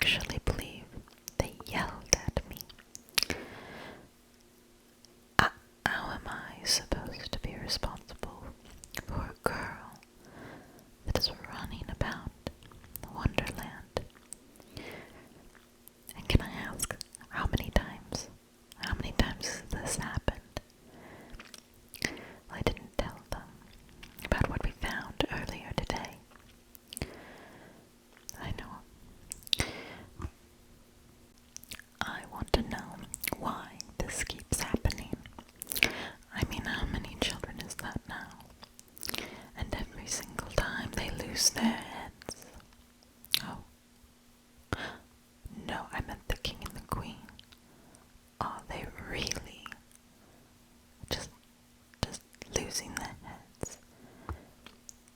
actually believe they yelled at me. How am I supposed to be responsible for a girl that is running about Wonderland? And can I ask, how many times has this happened? I didn't tell them about what we found earlier today. I know. I want to know why this keeps happening. I mean, how many children is that now? And every single time they lose their heads. Oh. No, I meant the king and the queen. Are they really just losing their heads?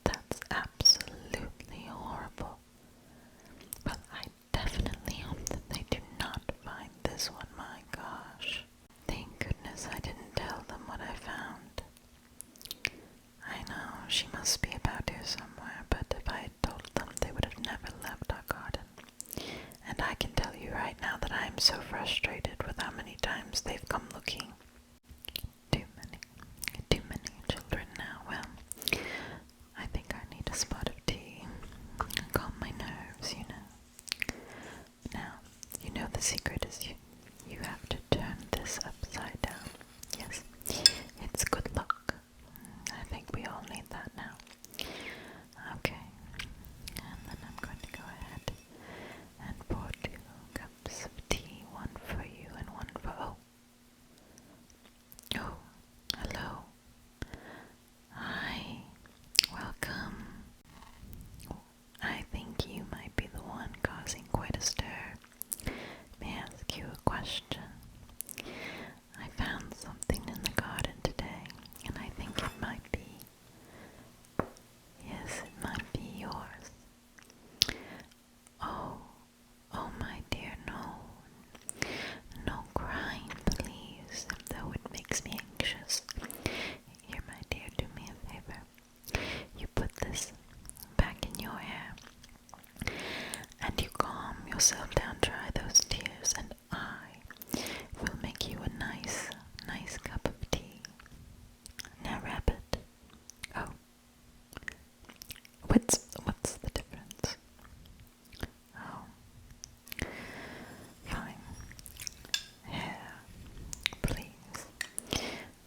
That's absolutely horrible. But I definitely hope that they do not find this one, my gosh. Thank goodness I didn't tell them what I found. I know, she must be about here somewhere, but if I had told them, they would have never left our garden. And I can tell you right now that I am so frustrated with how many times they've come looking. Too many children now. Well, I think I need a spot of tea. Calm my nerves, you know. Now, you know the secret is you have to turn this upside down. Yes, it's good luck. I think we all need that now. Okay, and then I'm going to go ahead and pour 2 cups of tea, one for you and one for oh, hello. Hi, welcome. I think you might be the one causing quite a stir. May I ask you a question? I found something in the garden today, and I think it might be, yes, it might be yours. Oh my dear, no crying, please, though it makes me anxious. Here, my dear, do me a favor. You put this back in your hair, and you calm yourself down, dry those tears, and I will make you a nice cup of tea. Now, Rabbit. Oh, what's the difference? Oh, fine. Hare, please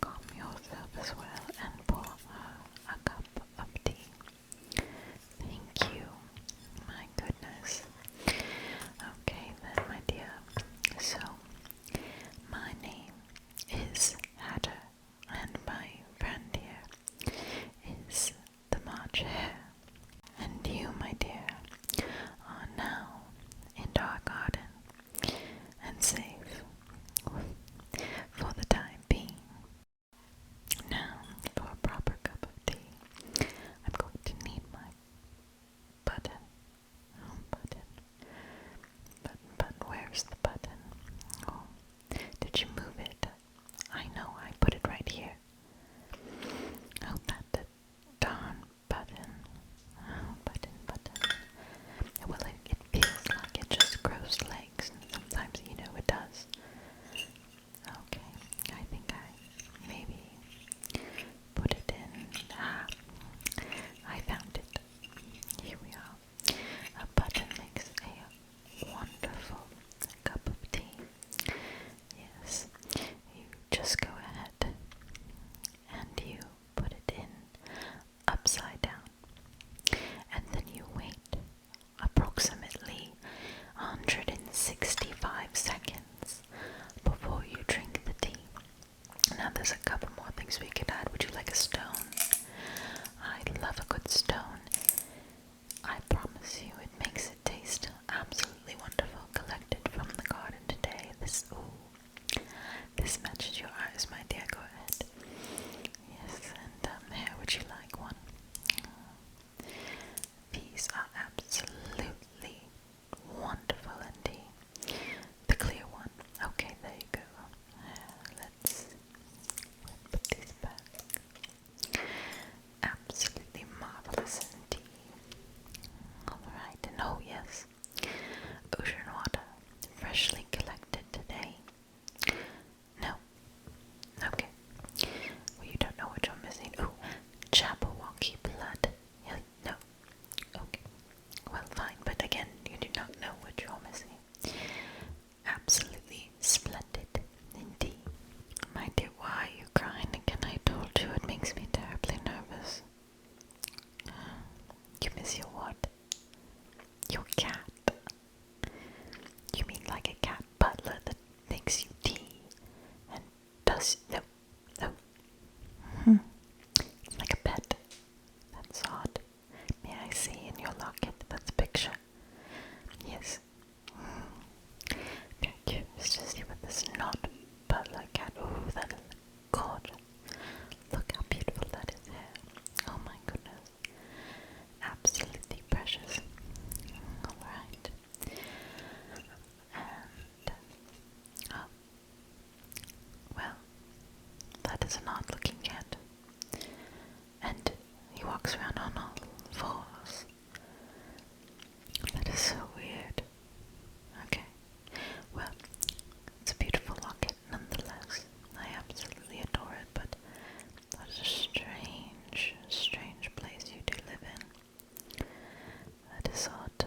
calm yourself as well and pour a cup of tea. Thank you. My goodness. Okay then, my dear. So, my name is Hare, and my friend here is the March Hare. And you, my dear, are now in our garden and safe for the time being. Now, for a proper cup of tea, I'm going to need my button. Oh, button. Where's the button? Oh, did you move it? I know, I put it right here. Oh, that darn button. Oh, button. Well, it feels like it just grows legs, and sometimes, you know, it does. Okay, I think I maybe put it in. I found it. Here we are. A button makes a wonderful cup of tea. Yes, you just go ahead and you put it in upside down, and then you wait approximately 165 seconds before you drink the tea. Now there's a couple more things we could add. Would you like a stone? I love a good stone. I promise you it makes it taste absolutely wonderful. Collected from the garden today. This matches your eyes, my dear. Go ahead. Yes, and here, would you like one? These are absolutely wonderful indeed. The clear one. Okay, there you go. Let's put these back. makes you tea and does it's like a pet. That's odd. May I see in your locket that's a picture? Yes. Very curious to see what this not butler cat. Oh, that is gorgeous. Look how beautiful that is there. Oh my goodness. Absolutely precious. Alright. And, oh, well, that is an odd looking cat. And he walks around on all fours. That is so weird. Okay. Well, it's a beautiful locket nonetheless. I absolutely adore it, but that is a strange, strange place you do live in. That is odd.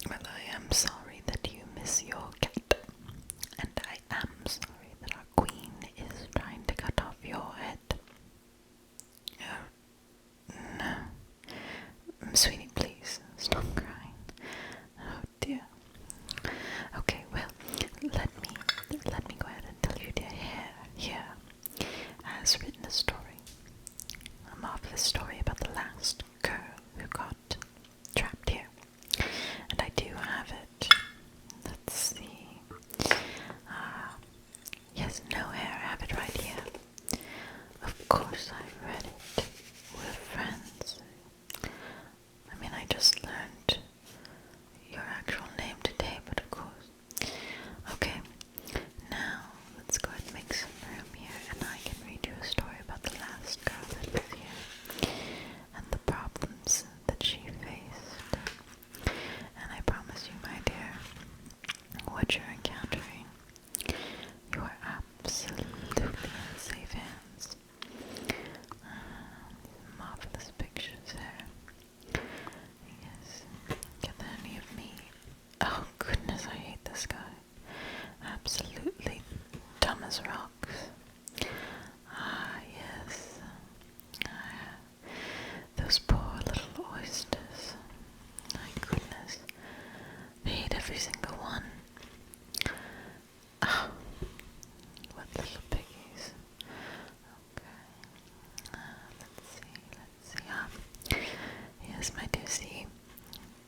Well, I am sorry that you miss your cat. And I am sorry that our queen is trying to cut off your head. Oh, no. Sweetie, please, stop crying. Oh dear. Okay, well, let me go ahead and tell you dear Hare here has written a story. A marvelous story about the last girl who got trapped here. And I do have it. Let's see. Yes, no, Hare, I have it right here. Of course I read it. We're friends. I mean, I just learned your actual name today, but of course. Okay, now let's go ahead and make some room here, and I can read you a story about the last girl that was here, and the problems that she faced. And I promise you, my dear, what you're encountering, you are absolutely in safe hands. Marvelous pictures there. Yes. Get any of me. Oh goodness, I hate this guy. Absolutely dumb as rocks. Ah, yes. Those poor little oysters. My goodness. They ate every single one. Oh, what little piggies. Okay. Let's see. Yes, my dear, see.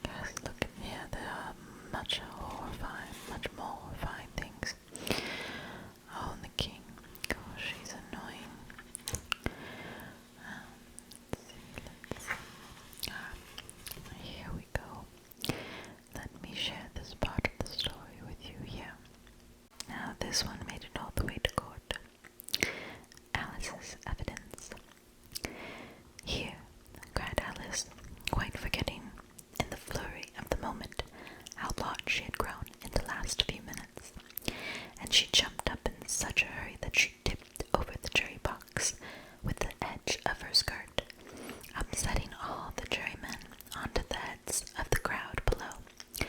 Guys, look at here. There are much more horrifying things. Oh, and the king. Gosh, he's annoying. Let's see. Here we go. Let me share this part of the story with you here. Now, this one made it all the way to court. Alice's evidence. Here, cried Alice, quite forgetting, in the flurry of the moment, how large she had grown in the last few minutes, and she jumped up in such a hurry that she tipped over the jury box with the edge of her skirt, upsetting all the jurymen onto the heads of the crowd below.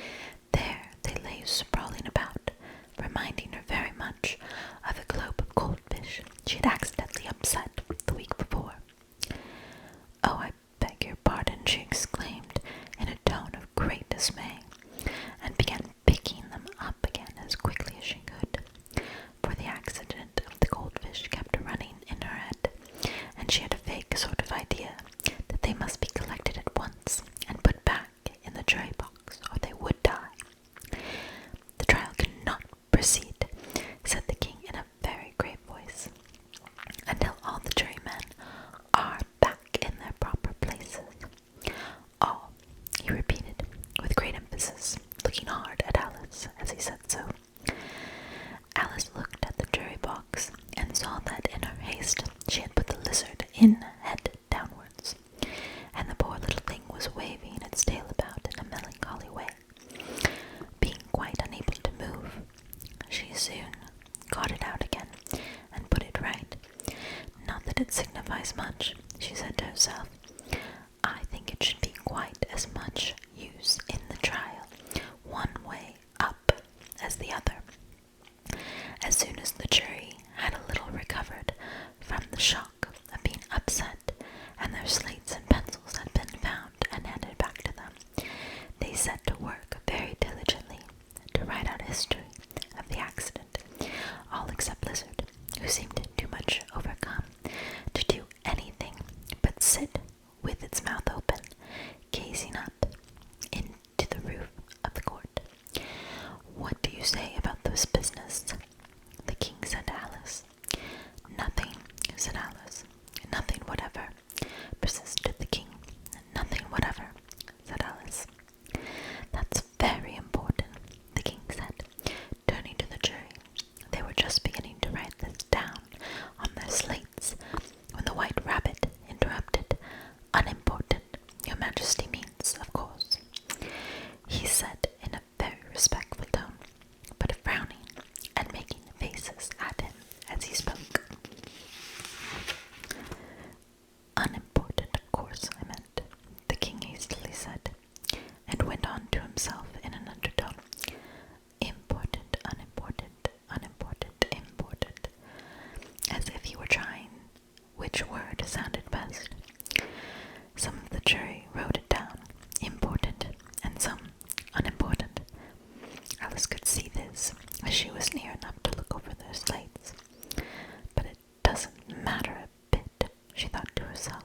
There they lay sprawling about, reminding her very much of a globe of goldfish she had accidentally upset the week before. Oh, I beg your pardon, she exclaimed in a tone of great dismay, and began picking them up again as quickly as she could, for the accident of the goldfish kept running in her head, and she had a vague sort of idea that they must be collected at once and put back in the jury box, or they would die. The trial cannot proceed, said the king in a very grave voice, until all the jurymen are back in their proper places. All, he repeated, with great emphasis, looking hard at Alice as he said so. Alice looked at the jury box and saw that in her haste she had put the lizard in head downwards, and the poor little thing was waving its tail about in a melancholy way. Being quite unable to move, she soon got it out again and put it right. Not that it signifies much, she said to herself. I think it should be quite as much use in the trial, one way up as the other. As soon as the jury had a little recovered from the shock of being upset, and their slates and pencils had been found and handed back to them, they set to work very diligently to write out a history of the accident you say about this business?" the king said to Alice. "Nothing," said Alice. "Nothing whatever," persisted the king. "Nothing whatever," said Alice. "That's very important," the king said, turning to the jury. They were just beginning to write this down on their slates when the White Rabbit interrupted. "Unimportant, your majesty means, of course," he said in a very respectful tone, but frowning and making faces at him as he spoke. "Unimportant, of course, I meant," the king hastily said, and went on to himself in an undertone. "Important, unimportant, unimportant, important," as if he were trying which word sounded best. Some of the jury wrote it down, important, and some unimportant. Alice could see this, as she was near enough to look over their slates. But it doesn't matter a bit, she thought to herself.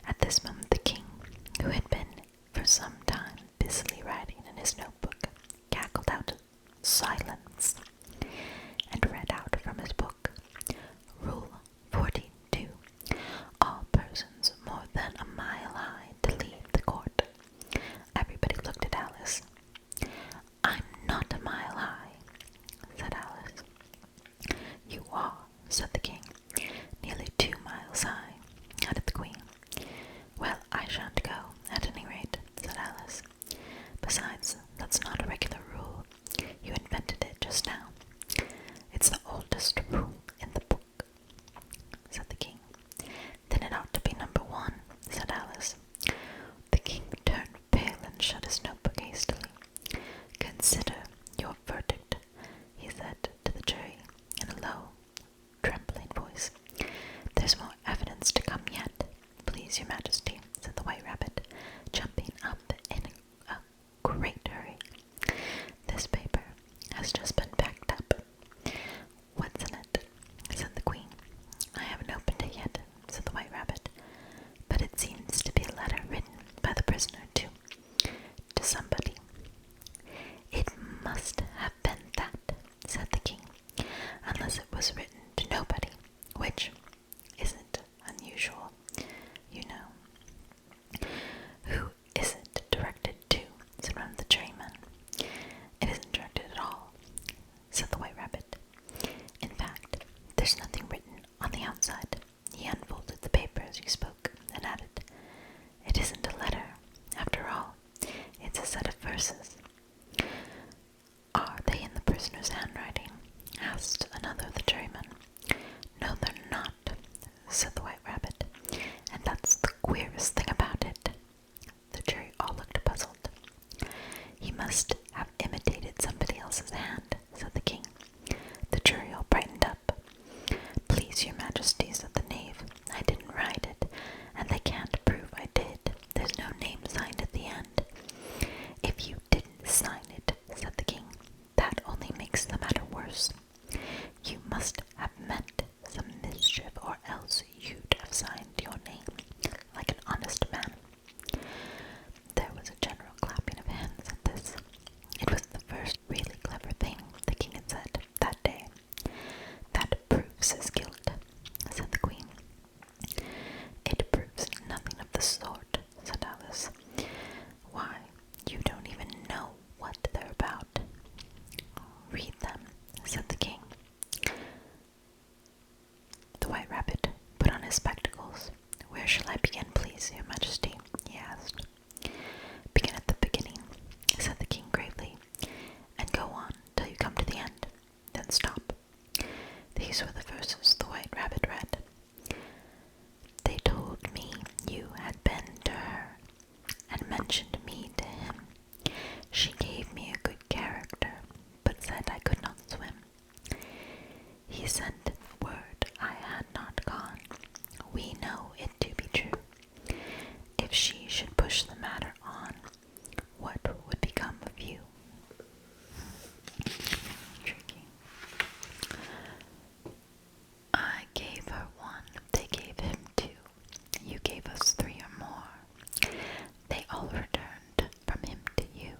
At this moment the king, who had been for some time busily writing in his notebook, cackled out silence and read out from his book, "Rule 42. All persons more than a mile high to leave the court." Everybody looked at Alice. "I'm not a mile high," said Alice. "You are," said the king. "Nearly 2 miles high," added the queen. "Well, I shan't go, at any rate," said Alice. "Besides, that's not a regular rule. You invented it just now. It's the oldest rule in the book," said the king. "Then it ought to be number 1, said Alice. The king turned pale and shut his notebook hastily. "Consider your verdict," he said to the jury in a low, trembling voice. "There's more evidence to come yet, please your majesty," said the White Rabbit, jumping up in a great hurry. "This paper has just been packed up." "What's in it?" said the queen. "I haven't opened it yet," said the White Rabbit, "but it seems to be a letter written by the prisoner to somebody." "It must have been that," said the king, "unless it was written to nobody, which isn't unusual, you know." "Who is it directed to?" said one of the jurymen. "It isn't directed at all," said the White Rabbit. "In fact, there's nothing written on the outside." He unfolded the paper as he spoke, and added, "It isn't a letter, after all. It's a set of verses." "Are they in the prisoner's handwriting?" asked another of the jurymen. "No, they're not," said the White Rabbit, "and that's the queerest thing about it." The jury all looked puzzled. "He must have imitated somebody else's hand," said the king. The jury all brightened up. "Please your majesty," said the knave, "I didn't write it, and they can't prove I did. There's no name signed at the end." "If you didn't sign it," said the king, "that only makes the matter worse. You must have meant some mischief, or else you'd have signed your name like an honest man." There was a general clapping of hands at this. It was the first really clever thing the king had said that day. "That proves his guilt," said the queen. "It proves nothing of the sort," said Alice. "Why, you don't even know what they're about." "Read them," said the king. The White Rabbit put on his spectacles. "Where shall I begin, please, your majesty?" he asked. "Begin at the beginning," said the king gravely, "and go on till you come to the end. Then stop." These were the verses the White Rabbit read. "They told me you had been to her, and mentioned me to him. She gave me a good character, but said I could not swim. He sent word I had not gone. We know it to be true. If she should push the matter on, what would become of you?" Tricky. "I gave her 1, they gave him 2. You gave us 3 or more. They all returned from him to you.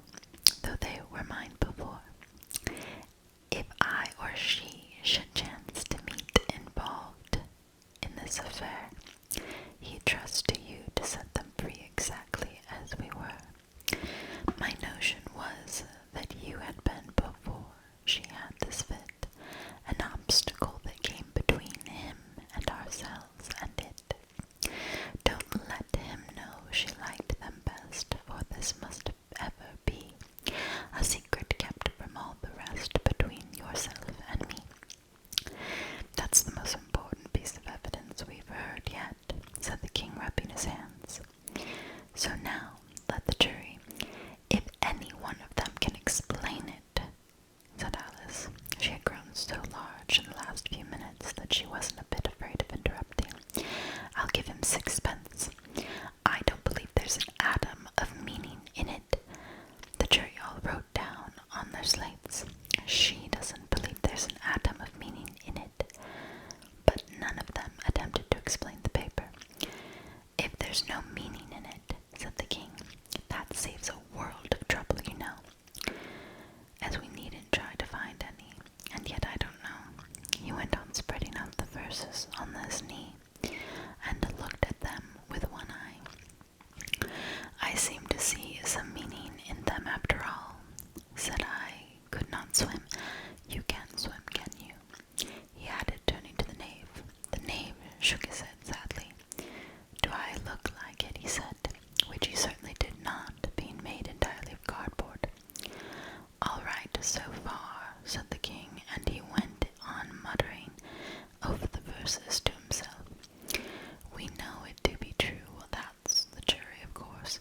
slates. She doesn't believe there's an atom of meaning in it, but none of them attempted to explain the paper. If there's no meaning in it, said the king, that saves a world of trouble, you know. As we needn't try to find any, and yet I don't know. He went on spreading out the verses on his knee, and looked at them with one eye. I seem to see some meaning in them after all. Said I could not swim. You can swim, can you? He added, turning to the knave. The knave shook his head sadly. Do I look like it? He said, which he certainly did not, being made entirely of cardboard. All right, so far, said the king, and he went on muttering over the verses to himself. We know it to be true. Well, that's the jury, of course.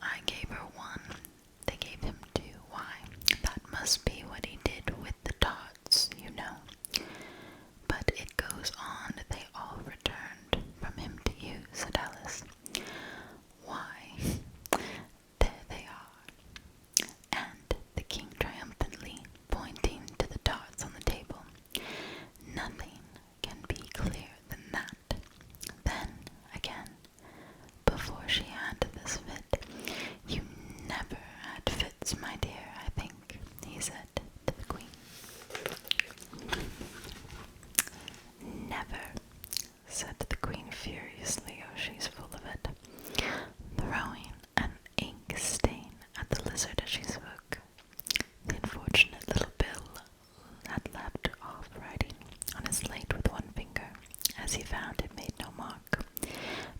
I gave her one. They gave him two. Why, that must be what he did with the tarts, you know. But it goes on. They all returned from him to you, said Alice. Why, there they are. And the king triumphantly, pointing to the tarts on the table. Nothing can be clearer than that. Then, again, before she had this fit, you never had fits, my dear, I think, he said to the queen. Never, said the queen furiously. Oh, she's full of it, throwing an ink stain at the lizard as she spoke. The unfortunate little Bill had left off writing on his slate with one finger, as he found it made no mark.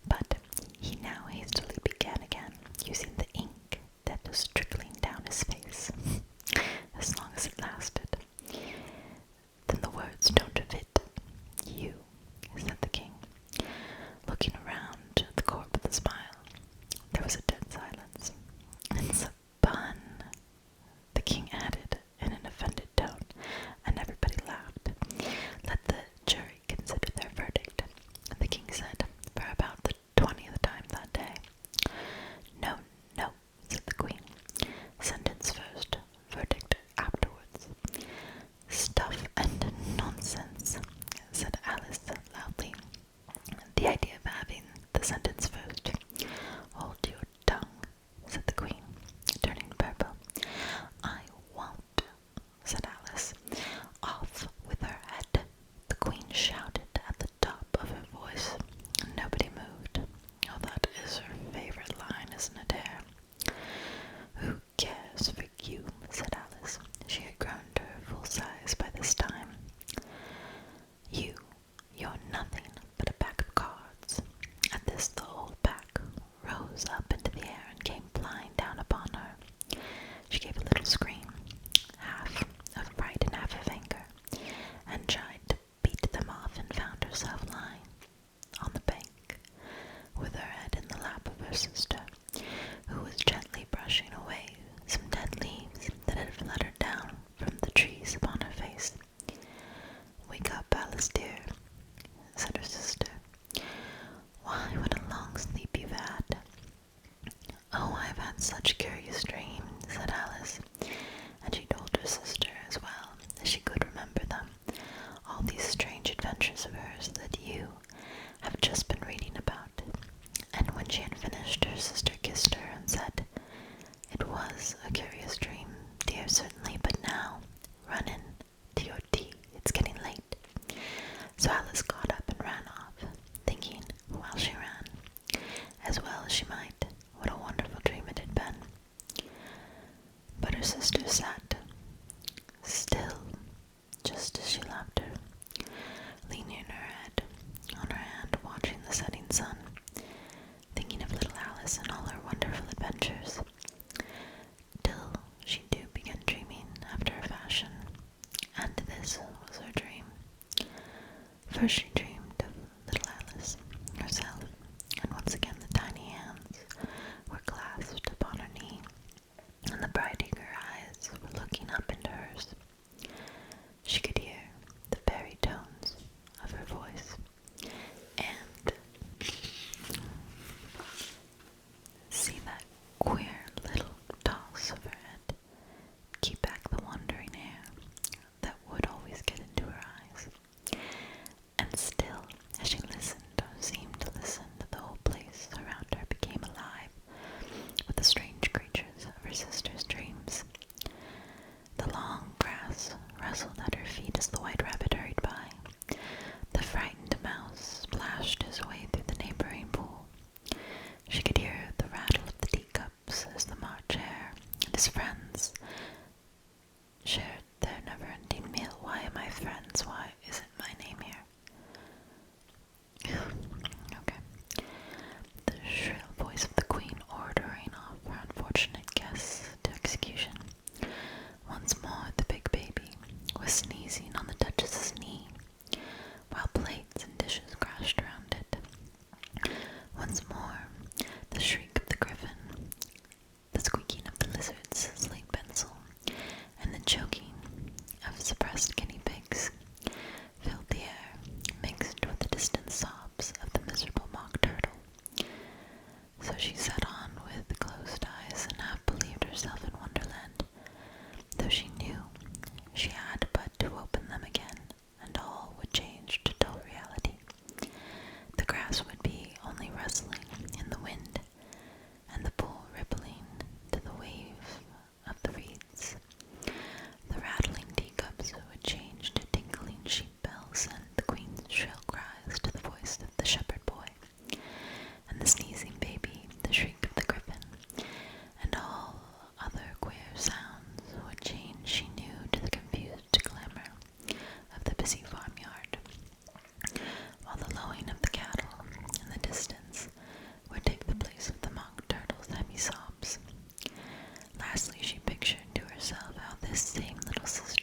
But he now hastily began again, using the ink that was trickling down his face, as long as it lasted. Then the words don't fit. You, said the king, looking around the court with a smile. There was a dead silence. It's a pun, the king added in an offended tone, and everybody laughed. Let the jury consider their verdict, the king said, for about the 20th time that day. No, no, said the queen. Sentence first, verdict afterwards. Stuff and nonsense, said Alice loudly. The idea of having the sentence first. Hold your tongue, said the queen, turning purple. I won't, said Alice. Off with her head, the queen shouted at the top of her voice. Nobody moved. Oh, that is her favorite line, isn't it, Hare? Who cares for you, said Alice. She had grown to her full size by this time. You're nothing but a pack of cards. At this the whole pack rose up into the air and came flying down upon her. She gave a little scream, half of fright and half of anger, and tried to beat them off and found herself lying on the bank with her head in the lap of her sister, who was gently brushing away some dead leaves that had fluttered down from the trees upon her face. Wake up, Alice dear, said her sister. Why, what a long sleep you've had. Oh, I've had such curious dreams, said Alice, and she told her sister as well as she could remember them, all these strange adventures of hers that you have just been reading about. And when she had finished, her sister kissed her and said, It was a curious dream, dear, certainly, but now run in to your tea. It's getting late. So Alice got up and ran off, thinking, while she ran, as well as she might, what a wonderful dream it had been. But her sister sat still, just as she left her, leaning her head on her hand, watching the setting sun, thinking of little Alice and all her wonderful adventures, till she too began dreaming after a fashion, and this was her dream. First she dreamed of little Alice herself, and once again the tiny hands were clasped upon her knee, and the bright eager eyes were looking up into hers. She could hear the very tones of her voice, and see that queer little toss of her head, keep back the His friends shared their never-ending meal. Why am I friends? Why isn't my name here? Okay. The shrill voice of the queen ordering off her unfortunate guests to execution. Once more the big baby was sneezing on the Duchess's knee, while plates and dishes crashed around it. Once more the shriek of the griffin, the squeaking of the lizard's slate pencil, and the choking of suppressed guinea pigs filled the air, mixed with the distant sobs of the miserable mock turtle. So she sat on with closed eyes and half believed herself in Wonderland, though she knew she had but to open them again, and all would change to dull reality. The grass would be only rustling in the wind, and the pool rippling to the wave of the reeds. The rattling teacups would change to tinkling sheep bells, and the queen's shrill cries to the voice of the shepherd boy, and the sneezing baby, the shriek of the griffin, and all other queer sounds would change, she knew, to the confused clamor of the busy farmyard, while the lowing of the cattle in the distance would take the place of the mock turtle's heavy sobs. Lastly, she pictured to herself how this same little sister